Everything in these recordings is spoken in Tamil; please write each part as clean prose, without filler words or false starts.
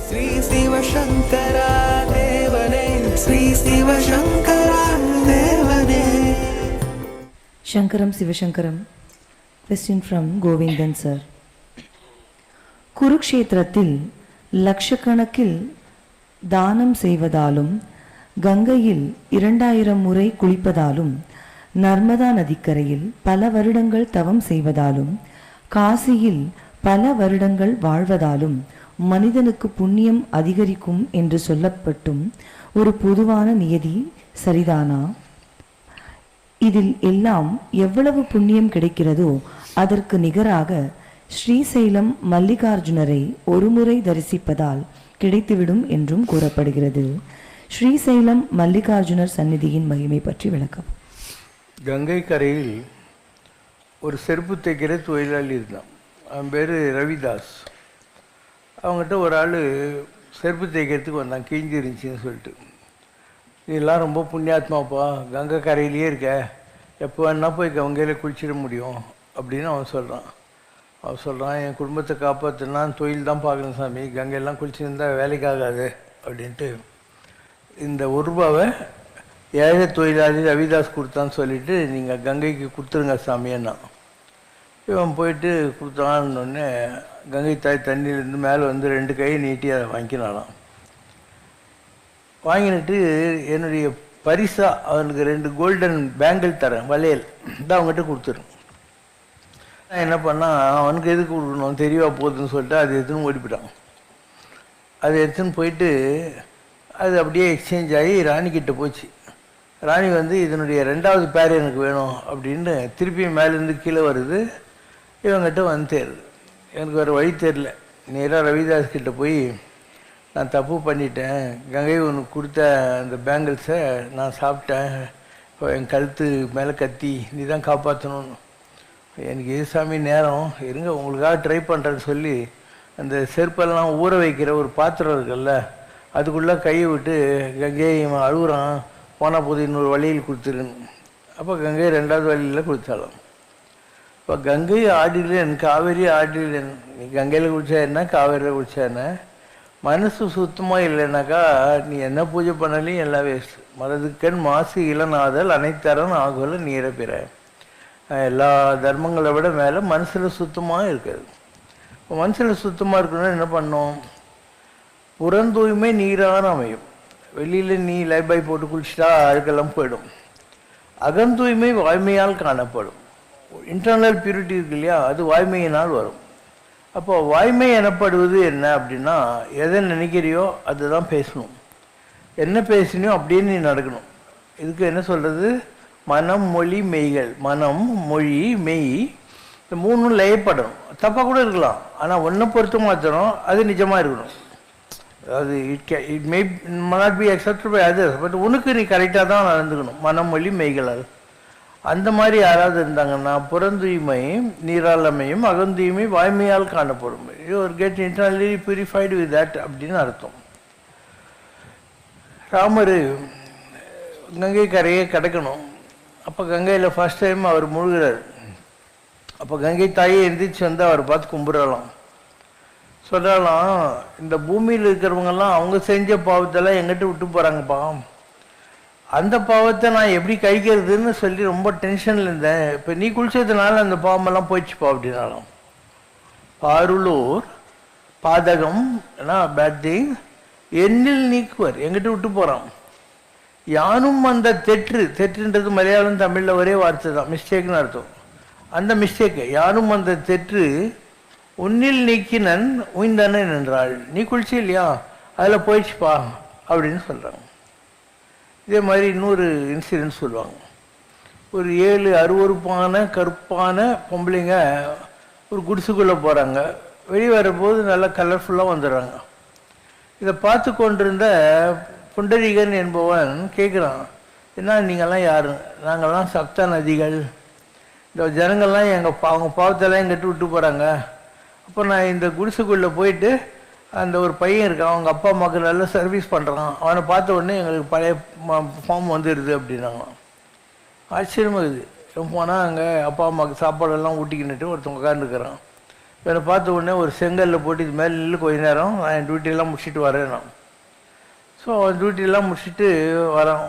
ஸ்ரீ சிவசங்கரா தேவனே, ஸ்ரீ சிவசங்கரா தேவனே. Shankaram Sivashankaram. Question from Govindan sir. குருக்ஷேத்திரத்தில் லட்சக்கணக்கில் தானம் செய்வதாலும் கங்கையில் 2000 முறை குளிப்பதாலும் நர்மதா நதிக்கரையில் பல வருடங்கள் தவம் செய்வதாலும் காசியில் பல வருடங்கள் வாழ்வதாலும் மனிதனுக்கு புண்ணியம் அதிகரிக்கும் என்று சொல்லப்பட்டும் ஒரு பொதுவான நியதி சரிதானா? இதில் எல்லாம் எவ்வளவு புண்ணியம் கிடைக்கிறதோ அதற்கு நிகராக ஸ்ரீசைலம் மல்லிகார்ஜுனரை ஒருமுறை தரிசிப்பதால் கிடைத்துவிடும் என்றும் கூறப்படுகிறது. ஸ்ரீசைலம் மல்லிகார்ஜுனர் சந்நிதியின் மகிமை பற்றி விளக்கம். கங்கை கரையில் ஒரு செருப்பு தைக்கிற தொழிலாளி இருந்தான். அவன் பேர் ரவிதாஸ். அவங்ககிட்ட ஒரு ஆள் செருப்பு தைக்கிறதுக்கு வந்தான், கிழிஞ்சிருந்துச்சின்னு சொல்லிட்டு. இதெல்லாம் ரொம்ப புண்ணியாத்மாப்பா, கங்கை கரையிலேயே இருக்க, எப்போ வேணா போய் கங்கையில் குளிச்சிட முடியும் அப்படின்னு அவன் சொல்கிறான். என் குடும்பத்தை காப்பாற்றினா தொழில் தான் பார்க்கணும் சாமி, கங்கையெல்லாம் குளிச்சுருந்தா வேலைக்காகாது அப்படின்ட்டு இந்த ரூபாவை ஏழை தொழிலாளி ரவிதாஸ் கொடுத்தான்னு சொல்லிவிட்டு நீங்கள் கங்கைக்கு கொடுத்துருங்க சாமின்னா. இவன் போயிட்டு கொடுத்தான்னொடனே கங்கை தாய் தண்ணியிலேருந்து மேலே வந்து 2 கை நீட்டி அதை வாங்கினாலாம். வாங்கிட்டு என்னுடைய பரிசாக அவனுக்கு 2 கோல்டன் பேங்கிள் தரேன், வளையல் தான் அவங்ககிட்ட கொடுத்துரு. நான் என்ன பண்ணால் அவனுக்கு எதுக்கு கொடுக்கணும், தெரியவா போகுதுன்னு சொல்லிட்டு அதை எடுத்துன்னு ஓடிப்பிட்டான். அதை எடுத்துன்னு போயிட்டு அது அப்படியே எக்ஸ்சேஞ்ச் ஆகி ராணிக்கிட்ட போச்சு. ராணி வந்து இதனுடைய 2வது பேர் எனக்கு வேணும் அப்படின்னு திருப்பி மேலேருந்து கீழே வருது. இவங்ககிட்ட வந்து தேருது. எனக்கு வேறு வழி தெரில. நேராக ரவிதாஸ் கிட்ட போய் நான் தப்பு பண்ணிட்டேன், கங்கை உனக்கு கொடுத்த அந்த பேங்கிள்ஸை நான் சாப்பிட்டேன், இப்போ என் கழுத்து மேலே கத்தி நீ தான் காப்பாற்றணும்னு. எனக்கு இது சாமி நேரம் இருங்க உங்களுக்காக ட்ரை பண்ணுறேன்னு சொல்லி அந்த செருப்பெல்லாம் ஊற வைக்கிற ஒரு பாத்திரம் இருக்குல்ல, அதுக்குள்ளே கையை விட்டு கங்கை இவன் அழுகுறான், போனால் போது இன்னொரு வழியில் கொடுத்துருன்னு. அப்போ கங்கை 2வது வழியில் கொடுத்தாலும். இப்போ கங்கை ஆடிலேன் காவேரி ஆடிலேன். நீ கங்கையில் குடித்தா என்ன, காவேரியில் குடித்தா என்ன? மனசு சுத்தமாக இல்லைனாக்கா நீ என்ன பூஜை பண்ணாலையும் எல்லாம் வேஸ்ட்டு. மனதுக்கண் மாசு இளநாதல் அனைத்தரன் ஆகுல நீரை பிற. எல்லா தர்மங்களை விட மேலே மனசில் சுத்தமாக இருக்காது. இப்போ மனசில் சுத்தமாக இருக்கணும்னா என்ன பண்ணோம்? புறந்தூய்மை நீரான அமையும். வெளியில் நீ லைபாய் போட்டு குளிச்சுட்டா அழுக்கெல்லாம் போயிடும். அகந்தூய்மை வாய்மையால் காணப்படும். இன்டர்னல் பியூரிட்டி இருக்கு இல்லையா, அது வாய்மையினால் வரும். அப்போ வாய்மை எனப்படுவது என்ன அப்படின்னா, எதை நினைக்கிறியோ அதுதான் பேசணும், என்ன பேசினியோ அப்படியே நீ நடக்கணும். இதுக்கு என்ன சொல்கிறது? மனம் மொழி மெய்கள். மனம் மொழி மெய் இந்த 3ம் லயப்படணும். தப்பாக கூட இருக்கலாம், ஆனால் ஒன்றை பொறுத்து மாற்றணும், அது நிஜமாக இருக்கணும். அதாவது it may not be accepted by others, but உனக்கு நீ கரெக்டாக தான் நடந்துக்கணும். மனம் மொழி மெய்களால் அந்த மாதிரி யாராவது இருந்தாங்கன்னா புறந்தூய்மை நீராளமையும் அகந்தூய்மை வாய்மையால் காணப்படும். You're get internally purified with that அப்படின்னு அர்த்தம். ராமர் கங்கை கரையை கடக்கணும். அப்போ கங்கையில் ஃபர்ஸ்ட் டைம் அவர் முழுகிறார். அப்போ கங்கை தாயை எந்திரிச்சு வந்து அவர் பார்த்து கும்பிடலாம். சொல்லலாம், இந்த பூமியில் இருக்கிறவங்கெல்லாம் அவங்க செஞ்ச பாவத்தெல்லாம் எங்கிட்ட விட்டு போகிறாங்கப்பா, அந்த பாவத்தை நான் எப்படி கழிக்கிறதுன்னு சொல்லி ரொம்ப டென்ஷனில் இருந்தேன். இப்போ நீ குளிச்சதுனால அந்த பாவமெல்லாம் போயிடுச்சுப்பா அப்படின்னாலும். பாருளூர் பாதகம் ஏன்னா பேட் திங் எண்ணில் நீக்குவர், எங்கிட்ட விட்டு போகிறான். யானும் அந்த தெற்றுன்றது மலையாளம் தமிழில் ஒரே வார்த்தை தான், மிஸ்டேக்னு அர்த்தம். அந்த மிஸ்டேக்கு யானும் அந்த தெற்று உன்னில் நீக்கினன் உய்ந்தனன் என்றாள். நீ குளிச்சு இல்லையா, அதில் போயிடுச்சுப்பா அப்படின்னு சொல்கிறாங்க. இதே மாதிரி இன்னொரு இன்சிடென்ட் சொல்லுவாங்க. ஒரு 7 அருவருப்பான கருப்பான பொம்பளைங்க ஒரு குடிசுக்குள்ளே போகிறாங்க. வெளியே வரும்போது நல்லா கலர்ஃபுல்லாக வந்துடுறாங்க. இதை பார்த்து கொண்டிருந்த புண்டரீகன் என்பவன் கேட்குறான், என்ன நீங்கள்லாம் யார்? நாங்கள்லாம் சப்த நதிகள், இந்த ஜனங்கள்லாம் அவங்க பாவத்தெல்லாம் எங்கிட்ட விட்டு போகிறாங்க. அப்போ நான் இந்த குடிசுக்குள்ளே போயிட்டு அந்த ஒரு பையன் இருக்கான், அவங்க அப்பா அம்மாவுக்கு நல்லா சர்வீஸ் பண்ணுறான், அவனை பார்த்த உடனே எங்களுக்கு பழைய ஃபார்ம் வந்துடுது அப்படின்னாங்க. ஆச்சரியமாக இருக்குது. போனால் அங்கே அப்பா அம்மாவுக்கு சாப்பாடெல்லாம் ஊட்டிக்கிட்டு ஒருத்தவங்க உட்காந்துருக்குறான். என்னை பார்த்த உடனே ஒரு செங்கல்ல போட்டு இது மேலே நில்லு கொஞ்ச நேரம், நான் என் டியூட்டியெல்லாம் முடிச்சுட்டு வரேன் நான். ஸோ டியூட்டியெல்லாம் முடிச்சுட்டு வரோம்.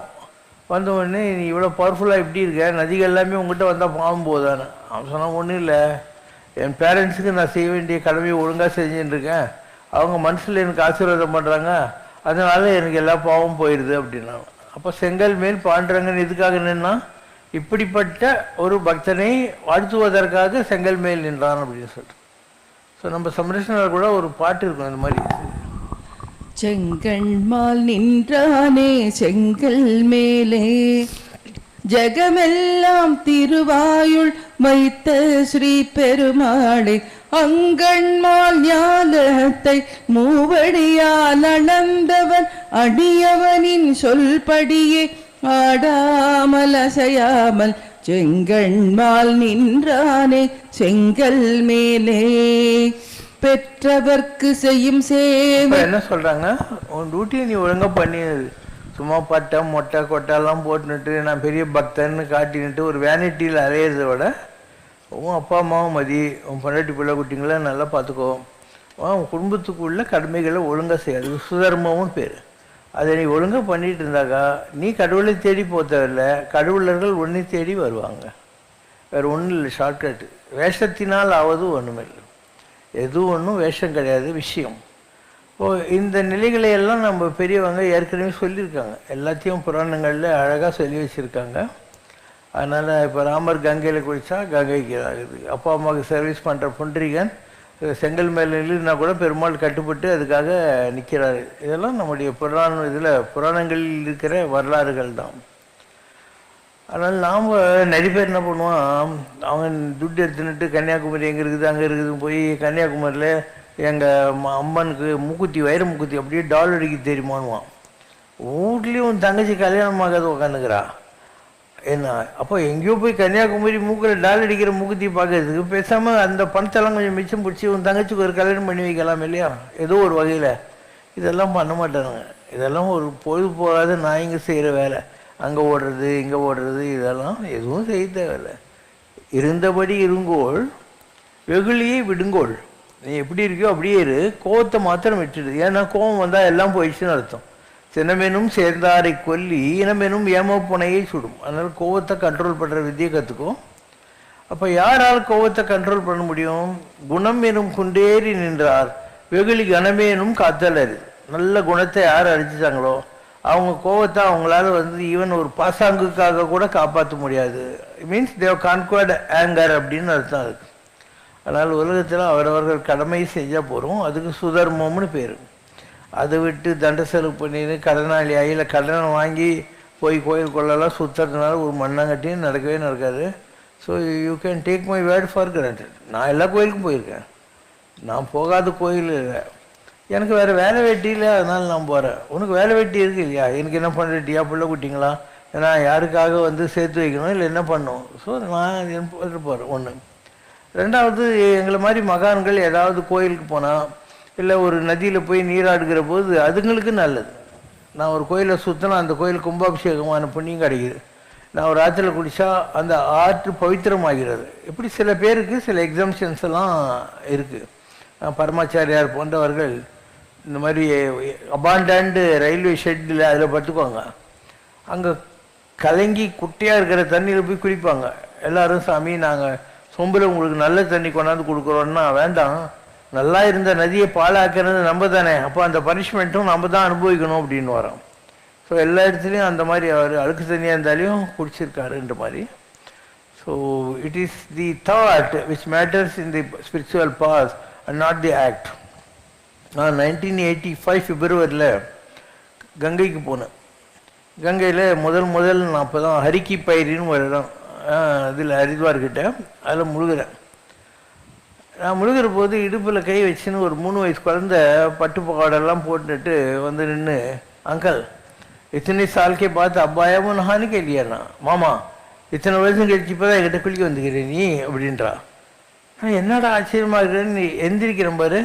வந்த உடனே நீ இவ்வளோ பவர்ஃபுல்லாக எப்படி இருக்க, நதிகள் எல்லாமே உங்கள்கிட்ட வந்தால் பாவம் போதான்னு. அவன் சொன்னான், ஒன்றும் இல்லை, என் பேரண்ட்ஸுக்கு நான் செய்ய வேண்டிய கடமையை ஒழுங்காக செஞ்சுட்டு இருக்கேன், அவங்க மனசில் எனக்கு ஆசீர்வாதம் பண்ணுறாங்க, அதனால எனக்கு எல்லா பாவம் போயிடுது அப்படின்னா. அப்போ செங்கல் மேல் பாண்டுறங்கன்னு எதுக்காக நின்னா, இப்படிப்பட்ட ஒரு பக்தனை வாழ்த்துவதற்காக செங்கல் மேல் நின்றான் அப்படின்னு சொல்லிட்டு. ஸோ நம்ம சம்ரட்சணர் கூட ஒரு பாட்டு இருக்கும் அந்த மாதிரி. செங்கண்மால் நின்றானே செங்கல் மேலே, ஜெகமெல்லாம் திருவாயுள் வைத்த ஸ்ரீ பெருமாளே, அங்கண்மால் ஞானத்தை மூவடியால் அளந்தவன், அடியவனின் சொல்படியே ஆடாமல் அசையாமல் செங்கண்மால் நின்றானே செங்கல் மேலே. பெற்றவர்க்கு செய்யும் சேவை. என்ன சொல்றாங்க, உன் டியூட்டியை நீ ஒழுங்கா பண்ணினது, சும்மா பட்டை மொட்டை கொட்டையெல்லாம் போட்டுனுட்டு நான் பெரிய பக்தன்னு காட்டினுட்டு ஒரு வேனிட்டியில் அலையிறத விட, உன் அப்பா அம்மாவும் மதி, உன் பொண்டாட்டி பிள்ளை குட்டிங்களை நல்லா பார்த்துக்கோ, உன் குடும்பத்துக்குள்ள கடமைகளை ஒழுங்காக செய்யாது, சுதர்மமும் பேர். அதை நீ ஒழுங்காக பண்ணிட்டு இருந்தாக்கா நீ கடவுளை தேடி போத்தவில்லை, கடவுளர்கள் உன்னை தேடி வருவாங்க. வேறு ஒன்றும் இல்லை, ஷார்ட்கட்டு. வேஷத்தினால் ஆவது ஒன்றுமில்லை, எதுவும் ஒன்றும் வேஷம் கிடையாது, விஷயம். இந்த நிலைகளை எல்லாம் நம்ம பெரியவங்க ஏற்கனவே சொல்லியிருக்காங்க, எல்லாத்தையும் புராணங்களில் அழகாக சொல்லி வச்சுருக்காங்க. அதனால் இப்போ ராமர் கங்கையில் குளித்தா கங்கைக்கு ஆகுது, அப்பா அம்மாவுக்கு சர்வீஸ் பண்ணுற புண்டரீகன் செங்கல் மேலே நில்லுனா கூட பெருமாள் கட்டுப்பட்டு அதுக்காக நிற்கிறாரு. இதெல்லாம் நம்முடைய புராணங்களில் இருக்கிற வரலாறுகள் தான். அதனால் நாம் நிறைய பேர் என்ன பண்ணுவான், அவன் துட்டு எடுத்துன்னுட்டு கன்னியாகுமரி எங்கே இருக்குது அங்கே இருக்குதுன்னு போய் கன்னியாகுமரியில் எங்கள் அம்மனுக்கு மூக்குத்தி, வைர மூக்குத்தி அப்படியே டால் அடிக்க தெரியுமானுவான். வீட்லேயும் உன் தங்கச்சி கல்யாணம் ஆகாத உட்காந்துக்கிறா என்ன, அப்போ எங்கேயோ போய் கன்னியாகுமரி மூக்கில் டால் அடிக்கிற மூக்குத்தி பார்க்கறதுக்கு பேசாமல் அந்த பணத்தெல்லாம் கொஞ்சம் மிச்சம் பிடிச்சி உன் தங்கச்சிக்கு ஒரு கல்யாணம் பண்ணி வைக்கலாம் இல்லையா, ஏதோ ஒரு வகையில். இதெல்லாம் பண்ண மாட்டானுங்க. இதெல்லாம் ஒரு பொழுது போகாத நான் இங்கே செய்கிற வேலை, அங்கே ஓடுறது இங்கே ஓடுறது, இதெல்லாம் எதுவும் செய்ய தேவையில்லை. இருந்தபடி இருங்கோள், வெகுளியை விடுங்கோள். நீ எப்படி இருக்கியோ அப்படியே இரு, கோவத்தை மாத்திரம் விட்டுடு. ஏன்னா கோவம் வந்தால் எல்லாம் போயிடுச்சுன்னு அர்த்தம். சினமெனும் சேர்ந்தாரை கொல்லி இனமெனும் ஏமப்புனையை சுடும். அதனால் கோவத்தை கண்ட்ரோல் பண்ணுற வித்தியை கற்றுக்கும். அப்போ யாரால் கோவத்தை கண்ட்ரோல் பண்ண முடியும்? குணம் எனும் குண்டேறி நின்றார் வெகுளி கணமேனும் காத்தலரு. நல்ல குணத்தை யார் அடிச்சுட்டாங்களோ அவங்க கோவத்தை அவங்களால ஈவன் ஒரு பாசாங்குக்காக கூட காப்பாற்ற முடியாது. மீன்ஸ் தேவ் கான்குவர்ட் ஆங்கர் அப்படின்னு அர்த்தம் அதுக்கு. அதனால் உலகத்தில் அவரவர்கள் கடமை செஞ்சால் போகிறோம், அதுக்கு சுதர்மம்னு பேர். அதை விட்டு தண்ட செலவு பண்ணிட்டு கடனாளி இல்லை கடனை வாங்கி போய் கோயில் கொள்ளலாம் சுற்றுறதுனால ஒரு மண்ணாங்கட்டியும் நடக்கவே நடக்காது. So you can take my word for granted. நான் எல்லா கோயிலுக்கும் போயிருக்கேன், நான் போகாத கோயில் இல்லை. எனக்கு வேறு வேலை வெட்டி இல்லை, அதனால் நான் போகிறேன். உனக்கு வேலை வெட்டி இருக்கு இல்லையா, எனக்கு என்ன பண்ணுறட்டியா பிள்ளை குட்டிங்களா, ஏன்னா யாருக்காக சேர்த்து வைக்கணும் இல்லை என்ன பண்ணணும். ஸோ நான் போகிறேன். ஒன்று. ரெண்டாவது, எங்களை மாதிரி மகான்கள் ஏதாவது கோயிலுக்கு போனால் இல்லை ஒரு நதியில் போய் நீராடுகிற போது அதுங்களுக்கு நல்லது. நான் ஒரு கோயிலை சுற்றினா அந்த கோயில் கும்பாபிஷேகமான புண்ணியம் கிடைக்குது. நான் ஒரு ஆற்றுல குடித்தா அந்த ஆற்று பவித்திரமாகிறது. இப்படி சில பேருக்கு சில எக்ஸாம்ஷன்ஸ் எல்லாம் இருக்குது. பரமாச்சாரியார் போன்றவர்கள் இந்த மாதிரி அபாண்டன்டு ரயில்வே ஷெட்டில் அதில் படுத்துக்குவாங்க. அங்கே கலங்கி குட்டியாக இருக்கிற தண்ணியில் போய் குளிப்பாங்க. எல்லோரும் சாமி நாங்கள் சொம்பில் உங்களுக்கு நல்ல தண்ணி கொண்டாந்து கொடுக்குறோன்னா, வேண்டாம், நல்லா இருந்த நதியை பாழாக்கிறது நம்ம தானே, அப்போ அந்த பனிஷ்மெண்ட்டும் நம்ம தான் அனுபவிக்கணும் அப்படின்னு வரோம். ஸோ எல்லா இடத்துலையும் அந்த மாதிரி அவர் அழுக்கு தண்ணியாக இருந்தாலையும் குடிச்சிருக்காருன்ற மாதிரி. So it is the thought which matters in the spiritual path and not the act. நான் 1985 பிப்ரவரியில் கங்கைக்கு போனேன். கங்கையில் முதல் நான் அப்போ தான் ஹரிக்கி பயிரின்னு ஒரு இடம் இதில் ஹரித்வார்கிட்ட அதில் முழுகிறேன். நான் முழுகிற போது இடுப்பில் கை வச்சுன்னு ஒரு 3 வயசு குழந்த பட்டு பாவாடெல்லாம் போட்டுட்டு நின்று, அங்கிள் இத்தனை சால்கே பார்த்து அப்பாயாவும் நகான்னு கேள்வியாண்ணா, மாமா இத்தனை வருஷம் கழிச்சு இப்போ தான் என்கிட்ட குளிக்க வந்துக்கிறேன் நீ அப்படின்றா. நான் என்னடா ஆச்சரியமாக இருக்கிறேன்னு நீ எந்திரிக்கிற பாரு,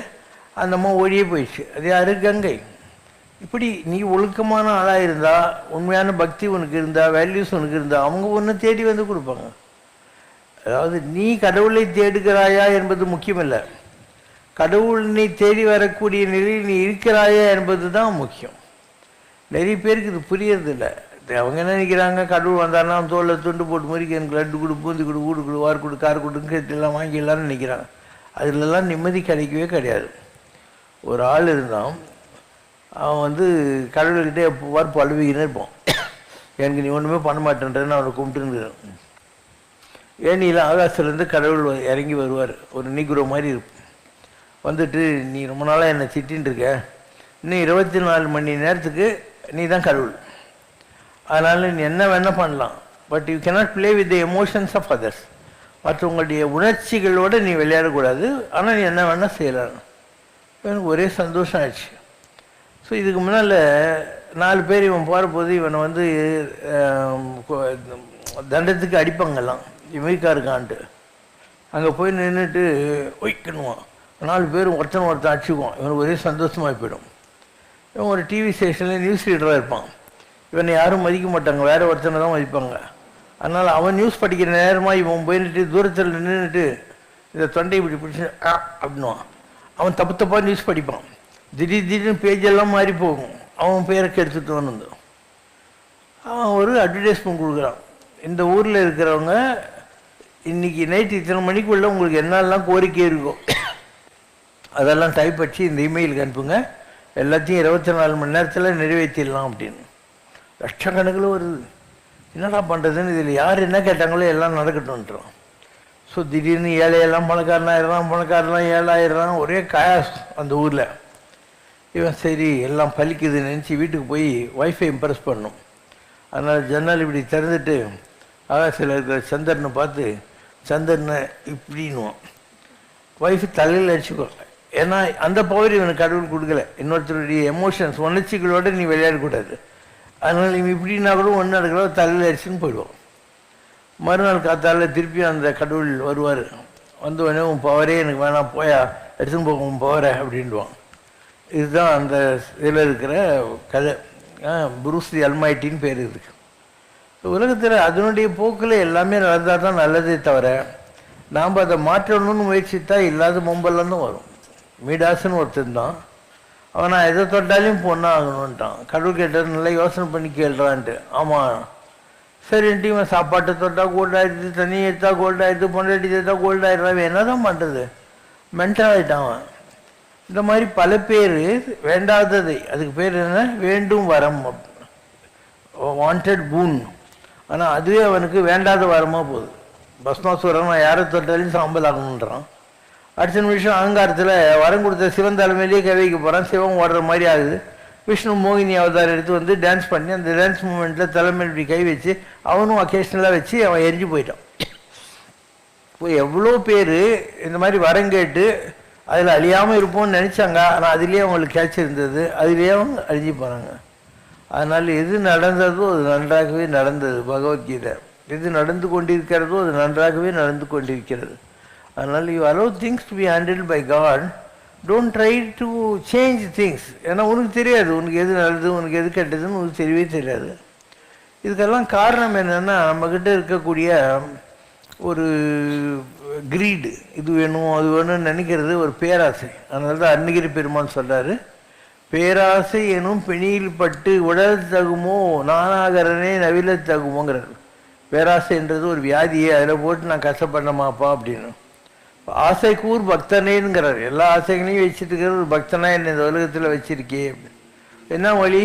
அந்த அம்மா ஓடியே போயிடுச்சு. அது யாரு? கங்கை. இப்படி நீ ஒழுக்கமான ஆளாக இருந்தால், உண்மையான பக்தி உனக்கு இருந்தால், வேல்யூஸ் உனக்கு இருந்தால், அவங்க ஒன்று தேடி வந்து கொடுப்பாங்க. அதாவது நீ கடவுளை தேடுகிறாயா என்பது முக்கியமில்லை, கடவுளை தேடி வரக்கூடிய நிலையில் நீ இருக்கிறாயா என்பது தான் முக்கியம். நிறைய பேருக்கு இது புரியறதில்லை. அவங்க என்ன நினைக்கிறாங்க, கடவுள் வந்தாருன்னா தோளில் துண்டு போட்டு முறிக்க எனக்கு லட்டு கொடு, பூந்தி கொடு, வீடு கொடு, வார் கொடு, கார் கொடுங்க எல்லாம் வாங்கிடலாம்னு நினைக்கிறாங்க. அதிலெல்லாம் நிம்மதி கிடைக்கவே கிடையாது. ஒரு ஆள் இருந்தான், அவன் கடவுள்கிட்டே எப்போ வார் பழுவிக்கினே இருப்பான். எனக்கு நீ ஒன்றுமே பண்ண மாட்டேன்றேன்னு அவனை கும்பிட்டுருந்துருக்கான். ஏனியில் ஆகாசத்துலேருந்து கடவுள் இறங்கி வருவார். ஒரு நீக்குற மாதிரி இருக்கும். வந்துட்டு, நீ ரொம்ப நாளாக என்னை திட்டின்னு இருக்க, இன்னும் 24 மணி நேரத்துக்கு நீ தான் கடவுள். அதனால் நீ என்ன வேணால் பண்ணலாம், but you cannot play with the emotions of others. மற்றவங்களுடைய உணர்ச்சிகளோடு நீ விளையாடக்கூடாது, ஆனால் நீ என்ன வேணால் செய்யலாம். எனக்கு ஒரே சந்தோஷம் ஆயிடுச்சு. ஸோ இதுக்கு முன்னால் 4 பேர் இவன் போகிறபோது இவனை தண்டத்துக்கு அடிப்பாங்கலாம், இமைக்கா இருக்கான்ட்டு. அங்கே போய் நின்றுட்டு ஒய்க்கணுவான். 4 பேரும் ஒருத்தன் அடிச்சுக்குவான். இவனுக்கு ஒரே சந்தோஷமாக போயிடும். இவன் ஒரு டிவி ஸ்டேஷனில் நியூஸ் ரீடராக இருப்பான். இவனை யாரும் மதிக்க மாட்டாங்க, வேறு ஒருத்தனை தான் மதிப்பாங்க. அதனால் அவன் நியூஸ் படிக்கிற நேரமாக இவன் போயிட்டு தூரத்தில் நின்றுட்டு இதை தொண்டை இப்படி பிடிச்சி அப்படின்னுவான். அவன் தப்பு தப்பாக நியூஸ் படிப்பான். திடீர்னு பேஜெல்லாம் மாறி போகும். அவன் பேரை கெடுத்துட்டு வந்து அவன் ஒரு அட்வர்டைஸ்மெண்ட் கொடுக்குறான். இந்த ஊரில் இருக்கிறவங்க இன்றைக்கி நைட்டு இத்தனை மணிக்குள்ளே உங்களுக்கு என்னெல்லாம் கோரிக்கை இருக்கும் அதெல்லாம் டைப் வச்சு இந்த இமெயிலுக்கு அனுப்புங்க, எல்லாத்தையும் 24 மணி நேரத்தில் நிறைவேற்றிடலாம் அப்படின்னு. லட்சக்கணக்கில் வருது. என்னடா பண்ணுறதுன்னு இதில் யார் என்ன கேட்டாங்களோ எல்லாம் நடக்கட்டும்ன்றோம். ஸோ திடீர்னு ஏழையெல்லாம் பணக்காரலாம் ஏழாயிரம், ஒரே காயாஸ் அந்த ஊரில். இவன் சரி எல்லாம் பலிக்குதுன்னு நினச்சி வீட்டுக்கு போய் ஒய்ஃபை இம்ப்ரெஸ் பண்ணும். அதனால் ஜன்னல் இப்படி திறந்துட்டு ஆகாசில் இருக்கிற சந்திரனை பார்த்து சந்திரனை இப்படின்னுவான். ஒய்ஃபு தலையில் அடிச்சுக்குவாங்க. ஏன்னா அந்த பவர் இவனுக்கு கடவுள் கொடுக்கல. இன்னொருத்தருடைய எமோஷன்ஸ் உணர்ச்சிகளோடு நீ விளையாடக்கூடாது. அதனால் இவன் இப்படின்னா கூட ஒன்று நடக்கிறோம், தலையில் அடிச்சுன்னு போயிடுவான். மறுநாள் காத்தால திருப்பி அந்த கடவுள் வருவார். வந்தவொடனே உன் பவரே எனக்கு வேணாம், போயா எடுத்துன்னு போக உன் பவரை அப்படின்வான். இதுதான் அந்த இதில் இருக்கிற கதை. புரூஸ் தி அல்மைட்டின்னு பேர் இருக்கு. உலகத்தில் அதனுடைய போக்கில் எல்லாமே நடந்தால் தான் நல்லதே தவிர நாம் அதை மாற்றணும்னு முயற்சித்தா இல்லாத மும்பெல்லாம் தான் வரும். மீடாசுன்னு ஒருத்தன் தான், அவன் நான் எதை தொட்டாலையும் பொண்ணா ஆகணுன்ட்டான். கடவுள் கேட்டது நல்லா யோசனை பண்ணி கேள்றான்ட்டு. ஆமாம் சரின்ட்டு இவன் சாப்பாட்டை தொட்டால் கோல்ட் ஆகிடுது, தண்ணி எடுத்தா கோல்ட் ஆகிடுது, பொண்டாட்டி எடுத்தா கோல்ட் ஆகிடுறான். என்ன தான் பண்ணுறது, மென்டல் ஆகிட்டான் அவன். இந்த மாதிரி பல பேர் வேண்டாததை, அதுக்கு பேர் என்ன, வேண்டும் வரம், வாண்டட் பூன். ஆனால் அதுவே அவனுக்கு வேண்டாத வரமாக போகுது. பஸ்மாசுரன் நான் யாரை தொட்டாலையும் சாம்பல் ஆகணுன்றான். அடுத்த நிமிஷம் அகங்காரத்தில் வரம் கொடுத்த சிவன் தலைமையிலேயே கவிக்க போகிறான். சிவன் ஓடுற மாதிரி ஆகுது. விஷ்ணு மோகினி அவதாரம் எடுத்து டான்ஸ் பண்ணி அந்த டான்ஸ் மூமெண்ட்டில் தலைமையில் இப்படி கை வச்சு அவனும் அக்கேஷனலாக வச்சு அவன் எரிஞ்சு போயிட்டான். இப்போ எவ்வளோ பேர் இந்த மாதிரி வரம் கேட்டு அதில் அழியாமல் இருப்போம்னு நினச்சாங்க. ஆனால் அதுலேயே அவங்களுக்கு கேட்ச் இருந்தது, அதுலேயே அவங்க அழிஞ்சு போனாங்க. அதனால் எது நடந்ததோ அது நன்றாகவே நடந்தது. பகவத்கீதை எது நடந்து கொண்டிருக்கிறதோ அது நன்றாகவே நடந்து கொண்டிருக்கிறது. அதனால் you allow things to be handled by God. Don't try to change things. ஏன்னா உனக்கு தெரியாது உனக்கு எது நல்லது உனக்கு எது கெட்டதுன்னு உனக்கு தெரியவே தெரியாது. இதுக்கெல்லாம் காரணம் என்னென்னா நம்மக்கிட்ட இருக்கக்கூடிய ஒரு கிரீடு, இது வேணும் அது வேணும்னு நினைக்கிறது ஒரு பேராசை. அதனால தான் அருணகிரி பெருமான் சொல்கிறாரு, பேராசை எனும் பிணியில் பட்டு உடல் தகுமோ நானாகரனே நவில தகுமோங்கிறார். பேராசைன்றது ஒரு வியாதியே, அதில் போட்டு நான் கஷ்டப்படமாப்பா அப்படின்னு. ஆசைக்கூர் பக்தனேங்கிறார். எல்லா ஆசைகளையும் வச்சுட்டு இருக்கிற ஒரு பக்தனா என்ன இந்த உலகத்தில் வச்சிருக்கே அப்படின்னு. என்ன வழி,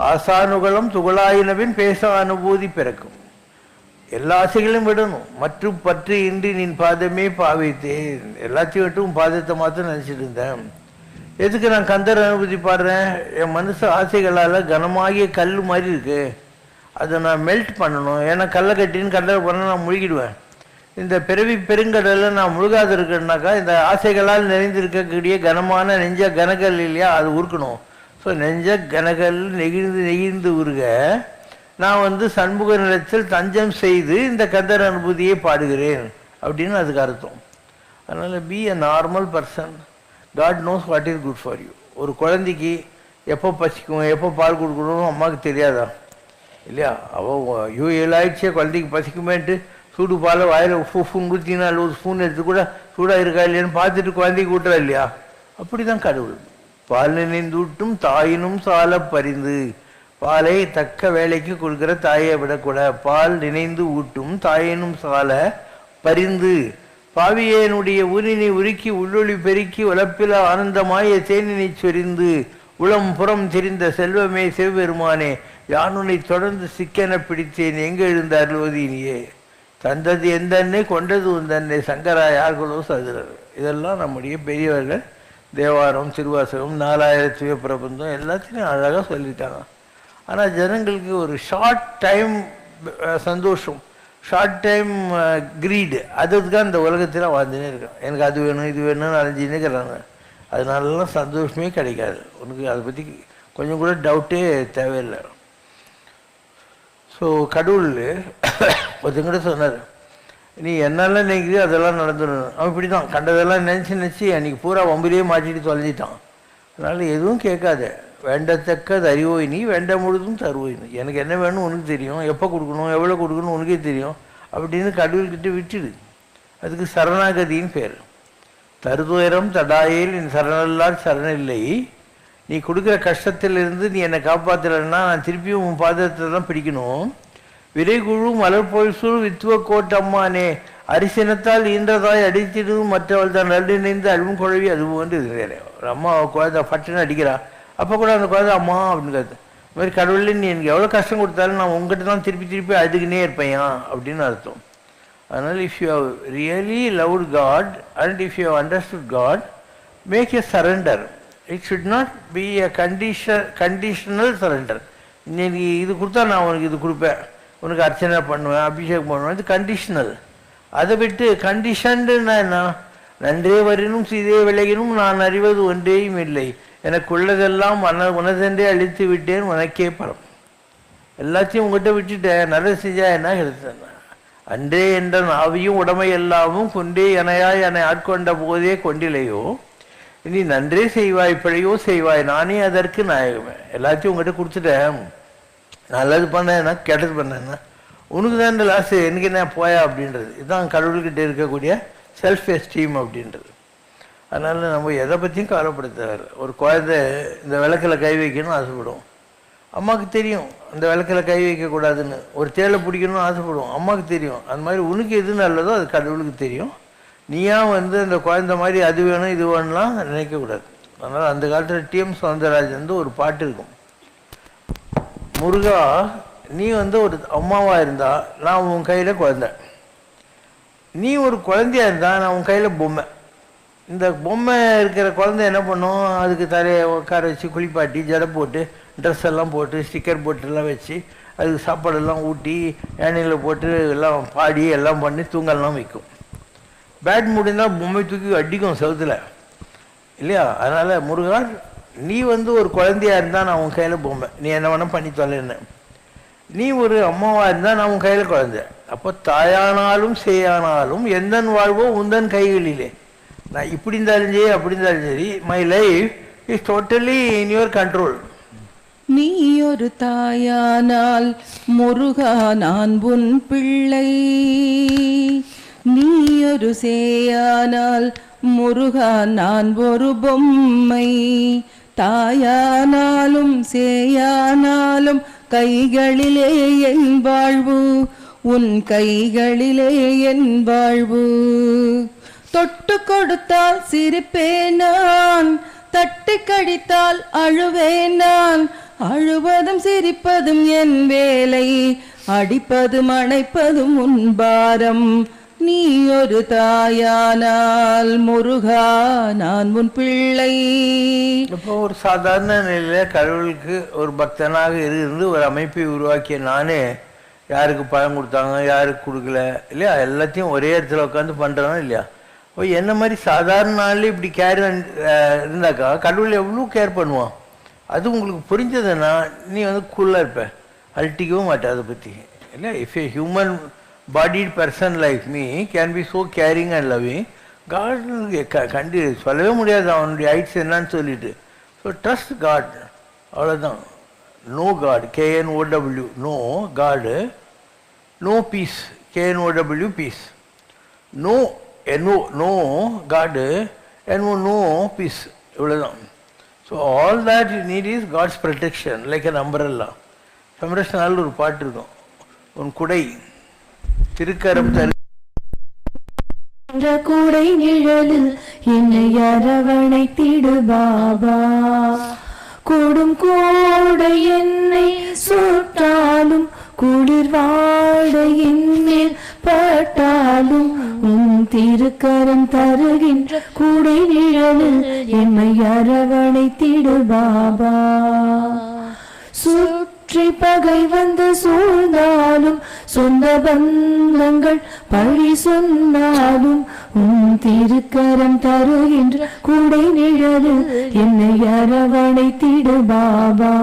ஆசானுகளும் துகளாயினவின் பேச அனுபூதி பிறக்கும். எல்லா ஆசைகளையும் விடணும். மற்றும் பற்று இன்றி நின் பாதமே பாவித்தேன். எல்லாத்தையும் விட்டு உன் பாதத்தை மாத்திரம் நினச்சிட்டு இருந்தேன். எதுக்கு நான் கந்தர் அனுபூதி பாடுறேன், என் மனசு ஆசைகளால் கனமாகிய கல் மாதிரி இருக்கு, அதை நான் மெல்ட் பண்ணணும். ஏன்னா கல்லை கட்டின்னு கடலை பண்ண நான் முழுகிடுவேன். இந்த பிறவி பெருங்கடலில் நான் முழுகாது இருக்கேன்னாக்கா இந்த ஆசைகளால் நிறைந்திருக்கக்கூடிய கனமான நெஞ்ச கனகல் இல்லையா, அது உருக்கணும். ஸோ நெஞ்ச கனகல் நெகிழ்ந்து உருக நான் சண்முக நிலத்தில் தஞ்சம் செய்து இந்த கந்தர் அனுபூதியை பாடுகிறேன் அப்படின்னு அதுக்கு அர்த்தம். அதனால் be a normal person. God knows what is good for you. ஒரு குழந்தைக்கு எப்போ பசிக்கும் எப்போ பால் கொடுக்கணும்னு அம்மாவுக்கு தெரியாதா இல்லையா? அவள் 7 ஆயிடுச்சே குழந்தைக்கு பசிக்குமேன்ட்டு சூடு பால் வாயில் ஃபூன் ஊற்றினா 60 ஸ்பூன் எடுத்து கூட சூடாக இருக்கா இல்லையான்னு பார்த்துட்டு குழந்தைக்கு ஊட்டுறா இல்லையா, அப்படிதான் கடவுள். பால் நினைந்தூட்டும் தாயினும் சால பரிந்து. பாலை தக்க வேலைக்கு கொடுக்குற தாயை விடக்கூடாது. பால் நினைந்து ஊட்டும் தாயினும் சால பரிந்து. பாவியனுடைய ஊரினை உருக்கி உள்ளொளி பெருக்கி உழப்பில ஆனந்தமாய தேனினை சொரிந்து உளம் புறம் தெரிந்த செல்வமே சிவபெருமானே யானுனை தொடர்ந்து சிக்கென பிடித்தேன் எங்க எழுந்த அருள்வதினியே. தந்தது எந்தன்னை கொண்டது உந்தன்னை சங்கரா யார்களோ சதுரர். இதெல்லாம் நம்முடைய பெரியவர்கள் தேவாரம் திருவாசகம் 4000 பிரபந்தம் எல்லாத்தையும் அழகாக சொல்லிட்டாங்க. ஆனால் ஜனங்களுக்கு ஒரு ஷார்ட் டைம் சந்தோஷம், ஷார்ட் டைம் கிரீடு, அதுக்கு தான் இந்த உலகத்தில் வாழ்ந்துனே இருக்கான். எனக்கு அது வேணும் இது வேணும்னு அலைஞ்சினே இருக்கிறாங்க. அதனாலலாம் சந்தோஷமே கிடைக்காது. உனக்கு அதை பற்றி கொஞ்சம் கூட டவுட்டே தேவையில்லை. ஸோ கடவுள் ஒருத்தங்கிட்ட சொன்னார், நீ என்னெல்லாம் நினைக்கிறியோ அதெல்லாம் நடந்துடணும். அவன் இப்படி தான் கண்டதெல்லாம் நினச்சி அன்றைக்கி பூரா வம்பிலேயே மாட்டிட்டு தொலைஞ்சிட்டான். அதனால் எதுவும் கேட்காத, வேண்டத்தக்கது அறிவோய் நீ வேண்ட முழுதும் தருவோய் நீ. எனக்கு என்ன வேணும் உனக்கு தெரியும், எப்போ கொடுக்கணும் எவ்வளோ கொடுக்கணும் உனக்கே தெரியும் அப்படின்னு கடவுள்கிட்ட விட்டுடு. அதுக்கு சரணாகதின்னு பேர். தருதுயரம் தடாயில் என் சரணல்லால் சரணில்லை. நீ கொடுக்குற கஷ்டத்திலிருந்து நீ என்னை காப்பாற்றலைன்னா நான் திருப்பியும் உன் பாதத்தை தான் பிடிக்கணும். விரைகுழு மலர்பொழிசூழ் வித்துவ கோட்டம்மானே அரிசினத்தால் ஈன்றதாய் அடித்திடும் மற்றவள் தான் நடுநினைந்து அழுவும் குழவி அது போன்று இருக்கிறேன். ஒரு அம்மா குழந்தை பட்டுன்னு அடிக்கிறா, அப்போ கூட அந்த குழந்தை அம்மா அப்படின்னு கேட்குது. இது மாதிரி கடவுள்ல நீ எனக்கு எவ்வளோ கஷ்டம் கொடுத்தாலும் நான் உங்ககிட்ட தான் திருப்பி அழுதுகினே இருப்பேன் அப்படின்னு அர்த்தம். அதனால் if you have really loved God and if you have understood God, make a surrender. It should not be a conditional surrender. நீ இது கொடுத்தா நான் உனக்கு இது கொடுப்பேன், உனக்கு அர்ச்சனை பண்ணுவேன், அபிஷேகம் பண்ணுவேன், இது கண்டிஷனல். அதை விட்டு கண்டிஷன்டுன்னா என்ன, நன்றே வரினும் சீதே விலகினும் நான் அறிவது ஒன்றேயும் இல்லை, எனக்குள்ளதெல்லாம் உனதென்றே அழித்து விட்டேன் உனக்கே பரம். எல்லாத்தையும் உங்கள்கிட்ட விட்டுட்டேன், நல்லது செஞ்சா என்ன எடுத்தேன். அன்றே என்ற நாவியும் உடமை எல்லாமும் கொண்டே எனையாய் என்னை ஆட்கொண்ட போதே கொண்டிலையோ, இனி நன்றே செய்வாய் பிழையோ செய்வாய் நானே அதற்கு நாயகமே. எல்லாத்தையும் உங்கள்கிட்ட கொடுத்துட்டேன், நல்லது பண்ணேன்னா கெட்டது பண்ணேன்னா உனக்கு தான் இந்த லாஸு, எனக்கு என்ன போயா அப்படின்றது. இதுதான் கடவுள்கிட்ட இருக்கக்கூடிய செல்ஃப் எஸ்டீம் அப்படின்றது. அதனால் நம்ம எதை பற்றியும் கவலைப்படுத்தார். ஒரு குழந்தை இந்த விளக்கில் கை வைக்கணும்னு ஆசைப்படும், அம்மாவுக்கு தெரியும் அந்த விளக்கில் கை வைக்கக்கூடாதுன்னு. ஒரு தேலை பிடிக்கணும்னு ஆசைப்படுவோம், அம்மாவுக்கு தெரியும். அந்த மாதிரி உனக்கு எது நல்லதோ அது கடவுளுக்கு தெரியும். நீயா அந்த குழந்தை மாதிரி அது வேணும் இது வேணும்லாம் நினைக்கக்கூடாது. அதனால் அந்த காலத்தில் டிஎம் சௌந்தரராஜன் ஒரு பாட்டு இருக்கும், முருகா நீ ஒரு அம்மாவாக இருந்தா நான் உன் கையில் குழந்தை, நீ ஒரு குழந்தையா இருந்தா நான் உன் கையில் பொம்மை. இந்த பொம்மை இருக்கிற குழந்தை என்ன பண்ணும், அதுக்கு தலையை உட்கார வச்சு குளிப்பாட்டி ஜடை போட்டு ட்ரெஸ் எல்லாம் போட்டு ஸ்டிக்கர் போட்டுலாம் வச்சு அதுக்கு சாப்பாடெல்லாம் ஊட்டி ஏனையில் போட்டு எல்லாம் பாடி எல்லாம் பண்ணி தூங்கலாம் வைக்கும். பேட் முடிந்தால் பொம்மை தூக்கி அடிக்கும் செவுத்தில் இல்லையா. அதனால் முருகா நீ ஒரு குழந்தையா இருந்தால் நான் உன் கையில் பொம்மை, நீ என்ன வேணால் பண்ணி தொலைன்னு. நீ ஒரு அம்மாவாக இருந்தால் நான் உன் கையில் குழந்தை. அப்போ தாயானாலும் சேயானாலும் எந்தன் வாழ்வோ உந்தன் கைகளிலே. நான் இப்படி இருந்தாலும் சரி அப்படி இருந்தாலும் சரி, my life is totally in your control. நீ ஒரு தாயானால் முருகா நான் உன் பிள்ளை, நீ ஒரு சேயானால் முருகா நான் ஒரு பொம்மை. தாயானாலும் சேயானாலும் கைகளிலே என் வாழ்வு, உன் கைகளிலே என் வாழ்வு. தொட்டு கொடுத்தால் சிரிப்பேன் நான், தட்டி கடித்தால் அழுவேன் நான். அழுவதும் சிரிப்பதும் என் வேலை, அடிப்பதும் அணைப்பதும் உன் பாரம். நீ ஒரு தாயானால் முருகா நான் உன் பிள்ளை. இப்போ ஒரு சாதாரண நிலையில் கடவுளுக்கு ஒரு பக்தனாக இருந்து ஒரு அமைப்பை உருவாக்கிய நானே யாருக்கு பழம் கொடுத்தாங்க யாருக்கு கொடுக்கல இல்லையா, எல்லாத்தையும் ஒரே இடத்துல உட்காந்து பண்ணுறோம் இல்லையா. இப்போ என்ன மாதிரி சாதாரண நாளில் இப்படி கேர் இருந்தாக்கா கடவுள் எவ்வளோ கேர் பண்ணுவான். அது உங்களுக்கு புரிஞ்சதுன்னா நீ கூலாக இருப்ப, அழட்டிக்கவும் மாட்டேன் அதை பற்றி இல்லை. If A human bodied person like me can be so caring and loving, God சொல்லவே முடியாது அவனுடைய ஹைட்ஸ் என்னன்னு சொல்லிட்டு. ஸோ ட்ரஸ்ட் காட், அவ்வளோதான். No God, KNOW, no God, no peace, KNOW peace. No NO no God, NO no peace, இவ்வளோதான். So all that you need is God's protection like an umbrella. சமரசனால் ஒரு பாட்டு இருக்கும், உன் குடை திருக்கரம் தரு கூடை நிழலில் என்னை அரவணைத்திடு பாபா, கூடும் கூடை என்னை சுட்டாலும் குளிர் வாடை என்மேல் பட்டாலும் உன் திருக்கரம் தருகின்ற கூடை நிழலில் என்னை அரவணைத்திடு பாபா. சுற்றி பகை வந்து சூழ்ந்தாலும் சொந்த பந்தங்கள் பழி சொன்னாலும் உன் திருக்கரம் தருகின்ற கூடை நிழலில் என்னை அரவணைத்திடு Baba.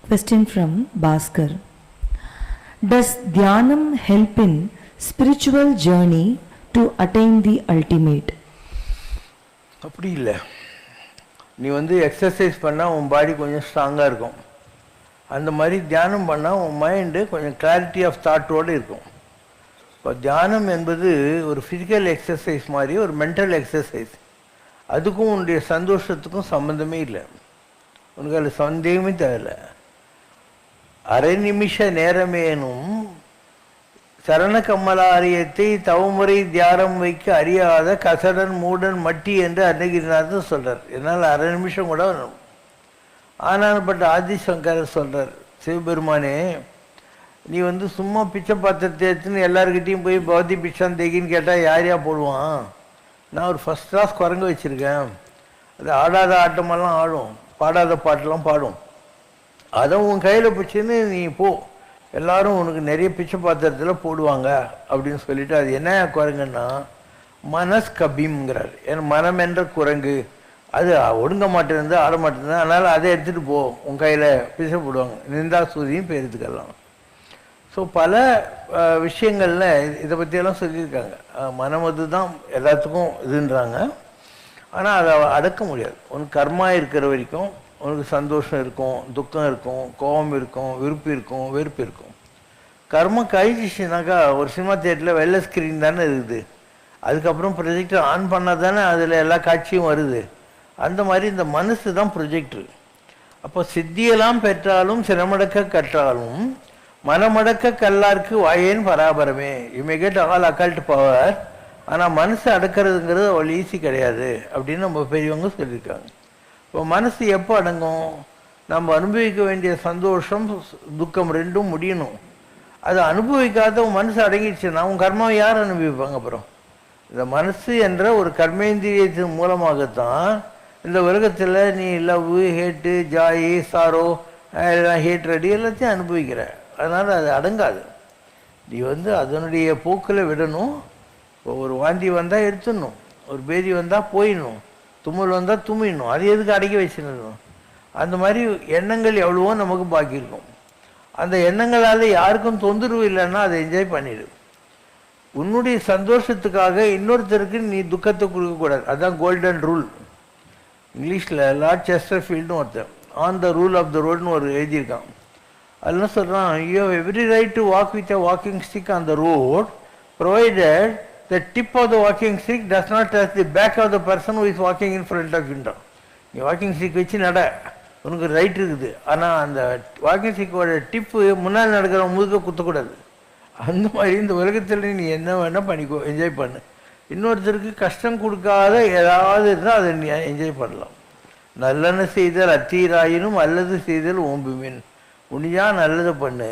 Question from Bhaskar. Does Dhyanam help in spiritual journey to attain the ultimate? அப்படி இல்லை. நீ வந்து எக்ஸசைஸ் பண்ணால் உன் பாடி கொஞ்சம் ஸ்ட்ராங்காக இருக்கும். அந்த மாதிரி தியானம் பண்ணால் உன் மைண்டு கொஞ்சம் கிளாரிட்டி ஆஃப் தாட்டோடு இருக்கும். இப்போ தியானம் என்பது ஒரு ஃபிசிக்கல் எக்ஸசைஸ் மாதிரி ஒரு மென்டல் எக்ஸசைஸ். அதுக்கும் உன்னுடைய சந்தோஷத்துக்கும் சம்மந்தமே இல்லை. உனக்கு அதில் சந்தேகமே தேவையில்லை. அரை நிமிஷ நேரமேனும் சரண கமலாரியத்தை தவமுறை தியானம் வைக்க அறியாத கசடன் மூடன் மட்டி என்று அருணகிரிநாதன் சொல்றார். என்னால் அரை நிமிஷம் கூட வரும். ஆனால்பட்ட ஆதிசங்கரர் சொல்றார், சிவபெருமானே நீ வந்து சும்மா பிச்சை பாத்திரத்தை எடுத்துன்னு எல்லாருக்கிட்டையும் போய் பௌத்தி பிச்சான் தேகின்னு கேட்டால் யார் யார் போடுவான்? நான் ஒரு ஃபஸ்ட் கிளாஸ் குரங்கு வச்சுருக்கேன். அது ஆடாத ஆட்டமெல்லாம் ஆடும், பாடாத பாட்டெல்லாம் பாடும். அதை உன் கையில் பிடிச்சின்னு நீ போ, எல்லாரும் உனக்கு நிறைய பிச்சை பாத்திரத்தில் போடுவாங்க அப்படின்னு சொல்லிட்டு, அது என்ன குரங்குன்னா மனஸ் கபிம்ங்கிறார். ஏன்னா மனம் என்ற குரங்கு அது ஒடுங்க மாட்டேருந்து ஆட மாட்டேருந்து, அதனால் அதை எடுத்துகிட்டு போ, உன் கையில் பிச்சை போடுவாங்க. நிந்தா சூதியும் பேருத்துக்கலாம். ஸோ பல விஷயங்களில் இதை பற்றியெல்லாம் சொல்லியிருக்காங்க. மனம் அது தான் எல்லாத்துக்கும் இதுன்றாங்க. ஆனால் அதை அடக்க முடியாது. உனக்கு கர்மா இருக்கிற வரைக்கும் உனக்கு சந்தோஷம் இருக்கும், துக்கம் இருக்கும், கோபம் இருக்கும், விருப்பு இருக்கும், வெறுப்பு இருக்கும். கர்மம் கழிச்சிச்சுனாக்கா ஒரு சினிமா தியேட்டரில் வெள்ளை ஸ்க்ரீன் தானே இருக்குது. அதுக்கப்புறம் ப்ரொஜெக்டர் ஆன் பண்ணால் தானே அதில் எல்லா காட்சியும் வருது. அந்த மாதிரி இந்த மனசு தான் ப்ரொஜெக்டர். அப்போ சித்தியெல்லாம் பெற்றாலும் சிரமடக்க கற்றாலும் மனமடக்க கல்லாருக்கு வாயேன் பராபரமே. You may get all occult power. ஆனால் மனசு அடக்கிறதுங்கிறது அவ்வளோ ஈஸி கிடையாது அப்படின்னு நம்ம பெரியவங்க சொல்லியிருக்காங்க. இப்போ மனசு எப்போ அடங்கும்? நம்ம அனுபவிக்க வேண்டிய சந்தோஷம் துக்கம் ரெண்டும் முடியணும். அதை அனுபவிக்காத மனசு அடங்கிடுச்சுன்னா உன் கர்மாவை யார் அனுபவிப்பாங்க? அப்புறம் இந்த மனசு என்ற ஒரு கர்மேந்திரியத்தின் மூலமாகத்தான் இந்த உலகத்தில் நீ லவ், ஹேட்டு, ஜாயி, சாரோ, எல்லாம் ஹேட்ரடி எல்லாத்தையும் அனுபவிக்கிற. அதனால் அது அடங்காது. நீ வந்து அதனுடைய போக்கில் விடணும். ஒரு வாந்தி வந்தால் எடுத்துடணும், ஒரு பேதி வந்தால் போயிடணும், தும்மல் வந்தால் தும்மிடணும். அது எதுக்கு அடக்கி வச்சுருக்கணும்? அந்த மாதிரி எண்ணங்கள் எவ்வளவோ நமக்கு பாக்கி இருக்கும். அந்த எண்ணங்களால் யாருக்கும் தொந்தரவு இல்லைன்னா அதை என்ஜாய் பண்ணிடு. உன்னுடைய சந்தோஷத்துக்காக இன்னொருத்தருக்கு நீ துக்கத்தை கொடுக்கக்கூடாது. அதுதான் கோல்டன் ரூல். இங்கிலீஷில் லார்ட் செஸ்டர்ஃபீல்டுன்னு ஒருத்தர் on the rule of the ரோடுன்னு ஒரு எழுதியிருக்கான். அதெல்லாம் சொல்கிறான், you have every right to walk with a walking stick on the road provided the tip of the walking stick does not touch the back of the person who is walking in front of you. நீ வாக்கிங் ஸ்டிக் வச்சு நட, உனக்கு ரைட் இருக்குது. ஆனால் அந்த வாக்கிங் ஸ்டிக்கோட டிப்பு முன்னால் நடக்கிற முதுக்க குத்தக்கூடாது. அந்த மாதிரி இந்த உலகத்தில் நீ என்ன வேணால் பண்ணிக்கோ, என்ஜாய் பண்ணு. இன்னொருத்தருக்கு கஷ்டம் கொடுக்காத ஏதாவது இருந்தால் அதை நீ என்ஜாய் பண்ணலாம். நல்லெண்ண செய்தல் அத்தீராயினும் அல்லது செய்தல் ஓம்புமின். முடிஞ்சா நல்லது பண்ணு,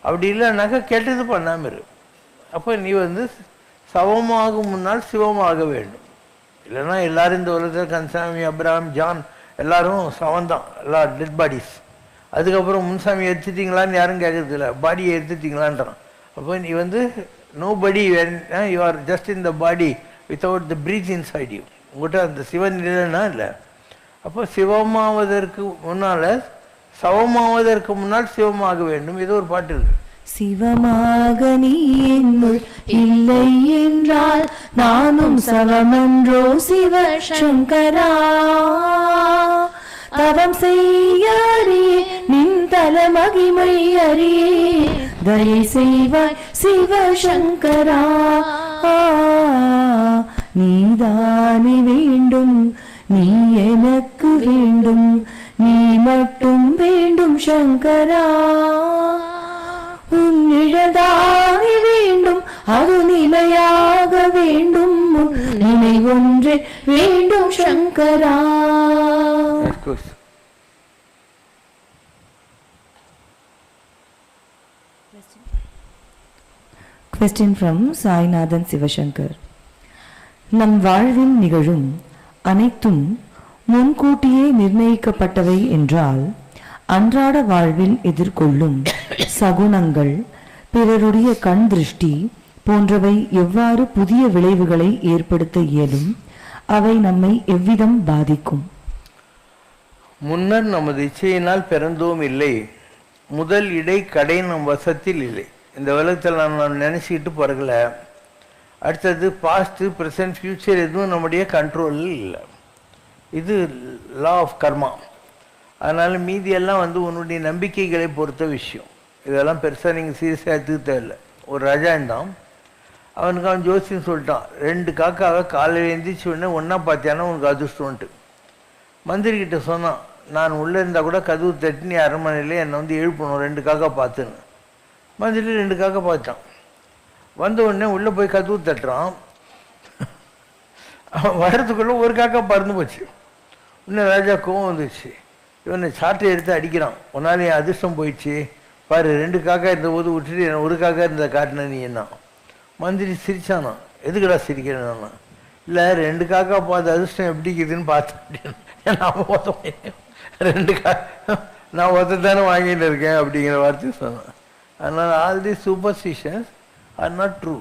அப்படி இல்லைன்னாக்கா கெட்டது பண்ணாமல் இரு. அப்போ நீ வந்து சவமாகும் முன்னால் சிவமாக வேண்டும். இல்லைன்னா எல்லாரும் இந்த உலகத்தில் கன்சாமி, அப்ராம், ஜான் எல்லாரும் சவந்தான், எல்லா டெட் பாடிஸ். அதுக்கப்புறம் முன்சாமி எடுத்துட்டிங்களான்னு யாரும் கேட்கறது இல்லை, பாடியை எடுத்துட்டிங்களான்றான். அப்போ நீ வந்து no body, you are just in the body without the breath inside you. உங்கள்கிட்ட அந்த சிவன் இல்லைன்னா இல்லை. அப்போ சிவமாவதற்கு முன்னால் சவமாவதற்கு முன்னால் சிவமாக வேண்டும். இது ஒரு பாட்டு இருக்கு. சிவமாக நீ என்னுள் இல்லை என்றால் நானும் சவமன்றோ சிவ சங்கரா. தவம் செய்யாரே நின் தலமகிமை அறியே தயை செய்வாய் சிவசங்கரா. நீதானே வேண்டும், நீ எனக்கு வேண்டும், நீ மட்டும் வேண்டும் சங்கரா. உன் நிழதானே வேண்டும், அது நிலையாக வேண்டும், உன் நினைவொன்றே வேண்டும் சங்கரா. Question from Sainathan Sivasankar. நம் வாழ்வில் நிகழும் அனைத்தும் முன்கூட்டியே நிர்ணயிக்கப்பட்டவை என்றால் அன்றாட வாழ்வில் எதிர்கொள்ளும் சகுனங்கள், பிறருடைய கண் திருஷ்டி போன்றவை எவ்வாறு புதிய விளைவுகளை ஏற்படுத்த இயலும்? அவை நம்மை எவ்விதம் பாதிக்கும்? முன்னர் நமது இச்சையினால் பிறந்தோம் இல்லை, முதல் இடை கடை நம் வசத்தில் இல்லை. இந்த உலகத்தில் நான் நினச்சிக்கிட்டு பிறகுல அடுத்தது பாஸ்ட்டு ப்ரெசன்ட் ஃப்யூச்சர் எதுவும் நம்முடைய கண்ட்ரோலில் இல்லை. இது லா ஆஃப் கர்மா. அதனால் மீதியெல்லாம் உன்னுடைய நம்பிக்கைகளை பொறுத்த விஷயம். இதெல்லாம் பெருசாக நீங்கள் சீரியஸாக எடுத்துக்க தேவையில்லை. ஒரு ராஜா இருந்தான், அவனுக்கு அவன் ஜோசியம் சொல்லிட்டான், 2 காக்காவை காலையில் எழுந்திரிச்சு உடனே ஒன்றா பார்த்தியானா உனக்கு அதிர்ஷ்டம்ன்ட்டு. மந்திரிக்கிட்ட சொன்னான், நான் உள்ளே இருந்தால் கூட கதவு தட்டி நீ அரண்மனையில் என்னை எழுப்பணும் 2 காக்கா பார்த்துன்னு. மந்திரி 2 காக்கா பார்த்தான். வந்த உடனே உள்ளே போய் கதவு தட்டுறான். அவன் வர்றதுக்குள்ளே ஒரு காக்கா பறந்து போச்சு. இன்னும் ராஜா கோவம் வந்துச்சு. இவனை சாட்டை எடுத்து அடிக்கிறான். உன்னால என் அதிர்ஷ்டம் போயிடுச்சு பாரு, 2 காக்கா இருந்த போது விட்டுட்டு ஒரு காக்கா இருந்த காட்டின நீ என்ன? மந்திரி சிரிச்சானா. எதுக்குடா சிரிக்கிறேன்னா, இல்லை 2 காக்கா பார்த்து அதிர்ஷ்டம் எப்படி இருக்குதுன்னு பார்த்தேன். நான் 2 காக்கா நான் தானே வாங்கிட்டு இருக்கேன் அப்படிங்கிற வார்த்தையை சொன்னான். அதனால் all the superstitions are not true.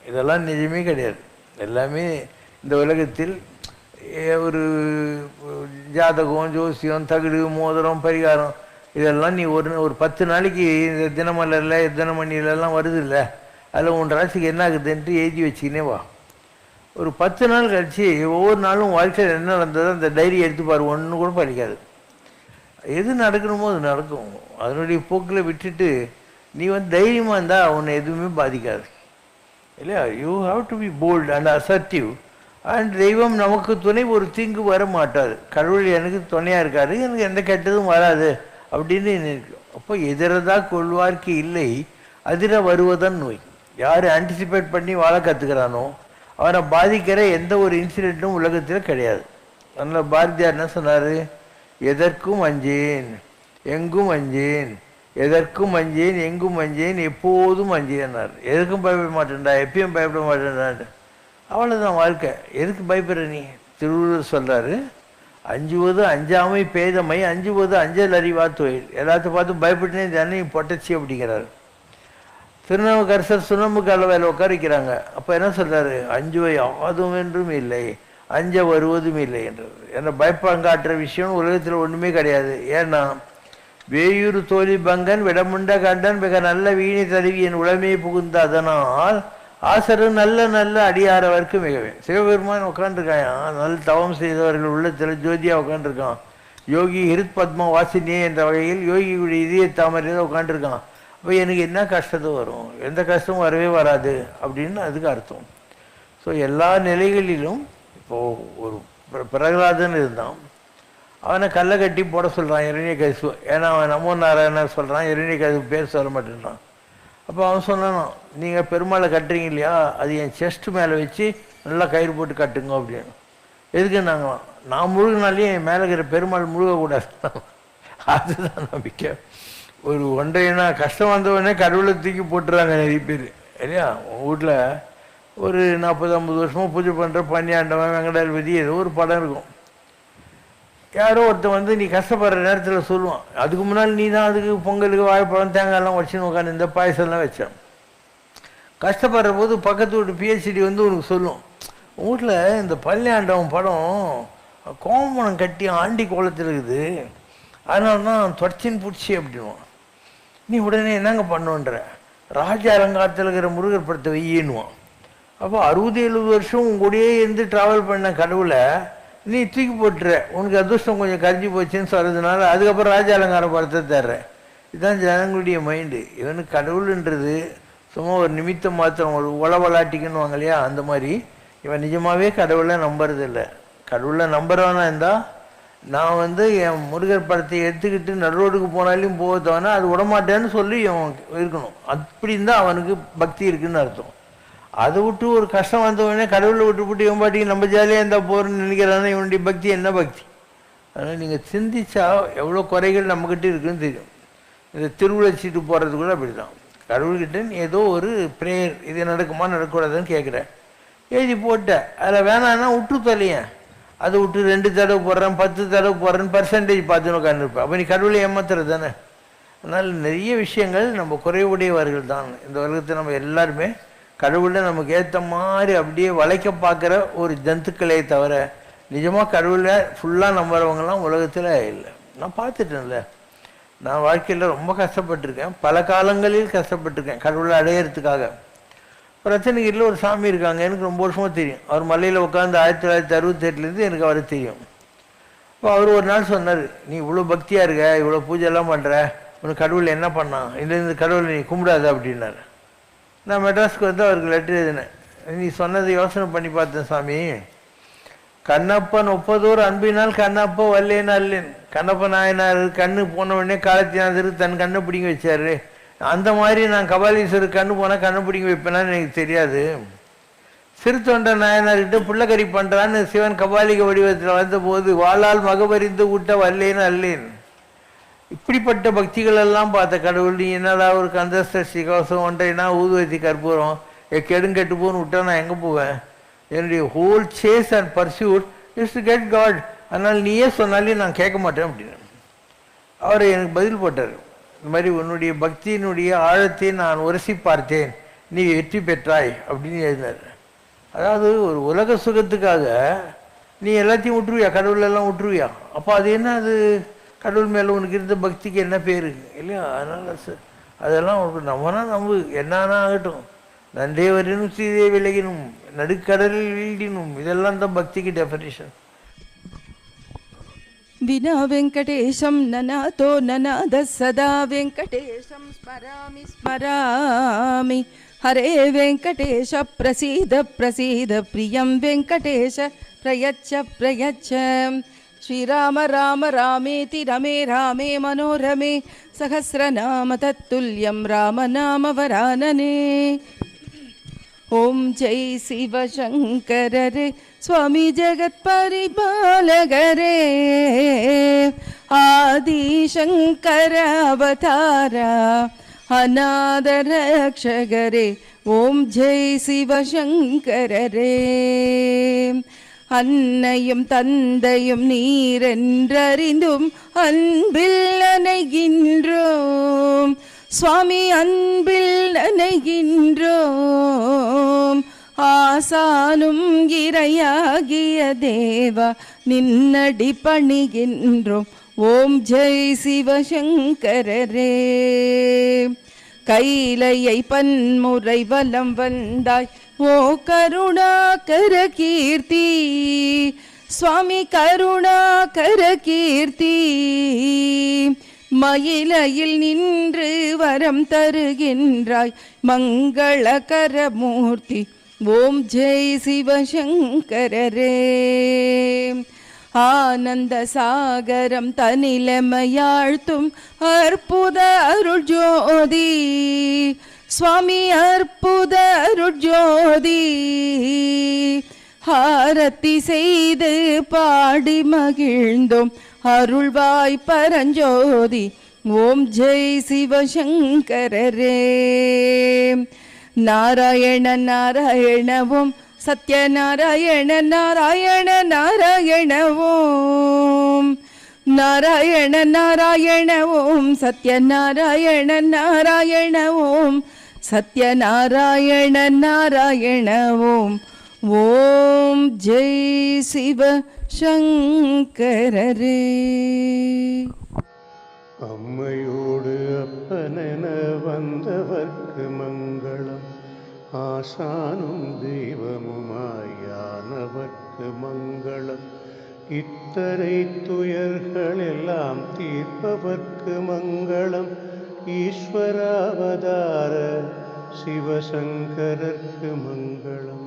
இதெல்லாம் நிஜமே கிடையாது. எல்லாமே இந்த உலகத்தில் ஒரு ஜாதகம், ஜோசியம், தகுடு, மோதிரம், பரிகாரம் இதெல்லாம் நீ ஒரு 10 நாளைக்கு இந்த தினமலரில் தினமணிலெல்லாம் வருது இல்லை, அதில் உன் ராசிக்கு என்ன ஆகுதுன்ட்டு எழுதி வச்சுக்கினே வா. ஒரு 10 நாள் கழிச்சு ஒவ்வொரு நாளும் வாழ்க்கையில் என்ன நடந்ததோ அந்த டைரி எடுத்துப்பார், ஒன்று கூட படிக்காது. எது நடக்கணுமோ அது நடக்கும். அதனுடைய போக்கில் விட்டுட்டு நீ தைரியமாக இருந்தால் உன்னை எதுவுமே பாதிக்காது இல்லையா? You have to be bolt and assertive. And தெய்வம் நமக்கு துணை, ஒரு தீங்கு வர மாட்டாது. கடவுள் எனக்கு துணையாக இருக்காரு, எனக்கு எந்த கெட்டதும் வராது அப்படின்னு நினைக்கும். அப்போ எதிரதா கொள்வார்க்கு இல்லை, அதிர வருவதன் நோய். யார் ஆன்டிசிபேட் பண்ணி வாழ கற்றுக்கிறானோ அவனை பாதிக்கிற எந்த ஒரு இன்சிடெண்ட்டும் உலகத்தில் கிடையாது. அதனால் பாரதியார் என்ன சொன்னார்? எதற்கும் அஞ்சேன், எங்கும் அஞ்சேன், எதற்கும் அஞ்சேன், எங்கும் அஞ்சேன், எப்போதும் அஞ்சேன்னார். எதுக்கும் பயப்பட மாட்டேன்டா, எப்பயும் பயப்பட மாட்டேன்டான்ட்டு. அவ்வளோதான் வாழ்க்கை. எதுக்கு பயப்படுற நீ? திருவள்ளுவர் சொல்கிறாரு, அஞ்சுவது அஞ்சாமை பேதமை, அஞ்சுவது அஞ்சல் அறிவா தொழில். எல்லாத்தையும் பார்த்து பயப்பட்டுனே தானே பொட்டச்சி அப்படிங்கிறாரு. திருநாவுக்கரசர் சுண்ணாம்பு கால வேலை உட்கார வைக்கிறாங்க. அப்போ என்ன சொல்கிறாரு? அஞ்சுவை யாதும் என்றும் இல்லை, அஞ்ச வருவதும் இல்லை என்றது. ஏன்னா பயப்பங்காட்டுற விஷயம் உலகத்தில் ஒன்றுமே கிடையாது. ஏன்னா வேயூர் தோழி பங்கன் விடமுண்ட கண்டன் மிக நல்ல வீணை தருவி என் உடமையை புகுந்த அதனால் ஆசரு நல்ல நல்ல அடியாரவருக்கு மிகவே. சிவபெருமான் உட்காந்துருக்கான், நல்ல தவம் செய்தவர்கள் உள்ளத்தில் ஜோதியாக உட்காந்துருக்கான். யோகி ஹிருத் பத்மா வாசினியே என்ற வகையில் யோகியுடைய இதய தாமரையில் உட்காந்துருக்கான். அப்போ எனக்கு என்ன கஷ்டத்தும் வரும், எந்த கஷ்டமும் வரவே வராது அப்படின்னு அதுக்கு அர்த்தம். ஸோ எல்லா நிலைகளிலும் இப்போது ஒரு பிரகலாதன் இருந்தான், அவனை கல்லை கட்டி போட சொல்கிறான் இரணிய கசிவு. ஏன்னா அவன் நமோ நாராயணன் சொல்கிறான், இரணிய கசிவு பேர் சொல்ல மாட்டேன்றான். அப்போ அவன் சொன்னான், நீங்கள் பெருமாளை கட்டுறீங்க இல்லையா, அது என் செஸ்ட் மேலே வச்சு நல்லா கயிறு போட்டு கட்டுங்க அப்படின்னு. எதுக்குன்னாங்களாம், நான் முழுகினாலே என் மேலே இருக்கிற பெருமாள் முழுகக்கூடாது. அதுதான் நம்பிக்கை. ஒரு ஒன்றைனா கஷ்டம் வந்தவொடனே கடவுளை தூக்கி போட்டுறாங்க நிறைய பேர் இல்லையா? உங்கள் வீட்டில் ஒரு 40-50 வருஷமாக பூஜை பண்ணுற பன்னியாண்டவன், வெங்கடாதிபதி ஏதோ ஒரு படம் இருக்கும். யாரோ ஒருத்தன் நீ கஷ்டப்படுற நேரத்தில் சொல்லுவான், அதுக்கு முன்னால் நீ தான் அதுக்கு பொங்கலுக்கு வாழைப்பழம் தேங்காயெல்லாம் வச்சுன்னு உட்காந்து இந்த பாயசம்லாம் வச்சான். கஷ்டப்படுற போது பக்கத்து வீட்டு பிஹெச்டி உனக்கு சொல்லும், உங்கள் வீட்டில் இந்த பள்ளியாண்டவன் படம் கோமணம் கட்டி ஆண்டி கோலத்தில் இருக்குது, அதனால தான் தொடச்சின்னு பிடிச்சி அப்படின்வான். நீ உடனே என்னங்க பண்ணுன்ற, ராஜ அலங்காரத்தில் இருக்கிற முருகர் படத்தை வெய்யின்னுவான். அப்போ 60-70 வருஷம் உங்கூடையே இருந்து ட்ராவல் பண்ண கடவுளை நீ தூக்கி போட்டுற, உனக்கு அதிர்ஷ்டம் கொஞ்சம் கரைஞ்சி போச்சுன்னு சொல்கிறதுனால அதுக்கப்புறம் ராஜ அலங்காரம் படத்தை தர்ற. இதுதான் ஜனங்களுடைய மைண்டு. இவனுக்கு கடவுள்ன்றது சும்மா ஒரு நிமித்தம் மாத்திரம், ஒரு உளவலாட்டிக்குன்னு இல்லையா, அந்த மாதிரி இவன் நிஜமாகவே கடவுளை நம்புறதில்லை. கடவுளை நம்புறவனா இருந்தால் நான் என் முருகர் படத்தை எடுத்துக்கிட்டு நடுரோடுக்கு போனாலையும் போகத்தவனா அது விடமாட்டேன்னு சொல்லி அவன் இருக்கணும். அப்படி இருந்தால் அவனுக்கு பக்தி இருக்குன்னு அர்த்தம். அதை விட்டு ஒரு கஷ்டம் வந்தவொடனே கடவுளை விட்டு இவன் பாட்டிக்கு நம்ம ஜாலியாக இருந்தால் போகிறேன்னு நினைக்கிறானா இவனுடைய பக்தி என்ன பக்தி? அதனால் நீங்கள் சிந்திச்சா எவ்வளோ குறைகள் நம்மக்கிட்ட இருக்குன்னு தெரியும். இந்த திருவிழச்சிட்டு போகிறது கூட அப்படி தான். கடவுள்கிட்ட நீ ஏதோ ஒரு ப்ரேயர், இது நடக்குமா நடக்கூடாதுன்னு கேட்குறேன், எழுதி போட்ட அதில் வேணான்னா விட்டு தொலையேன். அதை விட்டு 2 தடவை போடுறேன் 10 தடவை போடுறேன்னு பர்சன்டேஜ் பார்த்துன்னு உட்காந்துருப்பேன். அப்போ நீ கடவுளை ஏமாத்துறது தானே. அதனால் நிறைய விஷயங்கள் நம்ம குறைவுடையவர்கள் தான். இந்த உலகத்தை நம்ம எல்லாருமே கடவுளை நமக்கு ஏற்ற மாதிரி அப்படியே வளைக்க பார்க்குற ஒரு ஜந்துக்களே தவிர நிஜமாக கடவுளை ஃபுல்லாக நம்புறவங்கலாம் உலகத்தில் இல்லை. நான் பார்த்துட்டேன்ல, நான் வாழ்க்கையில் ரொம்ப கஷ்டப்பட்டிருக்கேன், பல காலங்களில் கஷ்டப்பட்டிருக்கேன் கடவுளை அடையிறதுக்காக. ரத்தனகிரியில் ஒரு சாமி இருக்காங்க, எனக்கு ரொம்ப வருஷமாக தெரியும். அவர் மலையில் உட்காந்து 1968 எனக்கு அவரை தெரியும். இப்போ அவர் ஒரு நாள் சொன்னார், நீ இவ்வளோ பக்தியாக இருக்க, இவ்வளோ பூஜைலாம் பண்ணுற, உனக்கு கடவுள் என்ன பண்ணான், இந்த கடவுளை நீ கும்பிடாத அப்படின்னாரு. நான் மெட்ராஸ்க்கு அவருக்கு லெட்டர் எழுதினேன். நீ சொன்னதை யோசனை பண்ணி பார்த்தேன் சாமி, கண்ணப்பன் ஒப்பதோர் அன்பினால் கண்ணப்ப வல்லேன் அல்லேன். கண்ணப்ப நாயனார் கண்ணு போன உடனே காலத்தினாதர் தன் கண்ணை பிடிங்கி வச்சாரு. அந்த மாதிரி நான் கபாலீஸ்வரர் கண்ணு போனால் கண்ணு பிடிங்கி வைப்பேனான்னு எனக்கு தெரியாது. சிறுத்தொண்ட நாயனார்கிட்ட புள்ளக்கறி பண்ணுறான்னு சிவன் கபாலிக வடிவத்தில் வந்தபோது வாளால் மகபறிந்து விட்ட வல்லேன் அல்லேன். இப்படிப்பட்ட பக்திகள் எல்லாம் பார்த்த கடவுள் நீ என்னடா ஒரு கந்தசஷ்டி கவசம் ஒன்றைனா ஊதுவத்தி கற்பூரம் கெடுங்கெட்டு போன்னு விட்டா நான் எங்கே போவேன்? என்னுடைய whole chase and pursuit is to get God. அதனால் நீயே சொன்னாலே நான் கேட்க மாட்டேன் அப்படின்னு அவர் எனக்கு பதில் போட்டார். இந்த மாதிரி உன்னுடைய பக்தியினுடைய ஆழத்தை நான் உரசி பார்த்தேன், நீ வெற்றி பெற்றாய் அப்படின்னு எழுதினார். அதாவது ஒரு உலக சுகத்துக்காக நீ எல்லாத்தையும் விட்டுருவியா, கடவுளெல்லாம் விட்டுருவியா? அப்போ அது என்ன, அது கடவுள் மேலே உனக்கு இருந்த பக்திக்கு என்ன பேர் இல்லையா? அதனால் அதெல்லாம் உனக்கு நம்மனா நம்பு, என்னானா ஆகட்டும், நன்றே வரினும் சீதே விலகினும் நடுக்கடலில் வீழ்டினும், இதெல்லாம் தான் பக்திக்கு டெஃபினிஷன். विना वेङ्कटेशं ननातो ननाद सदा वेङ्कटेशं स्मरामि स्मरामि. हरे वेङ्कटेश प्रसीद प्रसीद, प्रियं वेङ्कटेश प्रयच्छ प्रयच्छ. श्रीराम राम रामेति रमे रामे मनोरमे, सहस्रनाम तत्तुल्यं रामनाम वरानने. ओम जय शिव शंकर रे स्वामी जगत परिपालगरे, आदि शंकर अवतारा अनाद रक्षगरे. ओम जय शिव शंकर रे. அன்னையும் தந்தையும் நீரென்றறிந்தும் அன்பில் அணைகின்றோம் சுவாமி, அன்பில் நனைகின்றோம். ஆசானும் இறையாகிய தேவா நின்னடி பணிகின்றோம். ஓம் ஜெய் சிவசங்கரரே. கைலையை பன்முறை வலம் வந்தாய் ஓ கருணாகர கீர்த்தி, சுவாமி கருணாகர கீர்த்தி. மயிலையில் நின்று வரம் தருகின்றாய் மங்களகரமூர்த்தி. ஓம் ஜெய் சிவசங்கரரே. ஆனந்த சாகரம் தனிலமையாழ்த்தும் அற்புத அருள் ஜோதி, சுவாமி அற்புத அருள் ஜோதி. ஆரத்தி செய்து பாடி மகிழ்ந்தோம் அருள்வாய் பரஞ்சோதி. ஓம் ஜெய் சிவசங்கரரே. நாராயண நாராயண ஓம் சத்யநாராயண நாராயண நாராயண ஓம். நாராயண நாராயண ஓம் சத்யநாராயண நாராயண ஓம். சத்யநாராயண நாராயண ஓம். ஓம் ஜெய் சிவ சங்கரரே. அம்மையோடு அப்பனென வந்தவர்க்கு மங்களம், ஆசானும் தெய்வமுமாயானவர்க்கு மங்களம். இத்தனை துயர்கள் எல்லாம் தீர்ப்பவர்க்கு மங்களம், ஈஸ்வராவதார சிவசங்கரர்க்கு மங்களம்.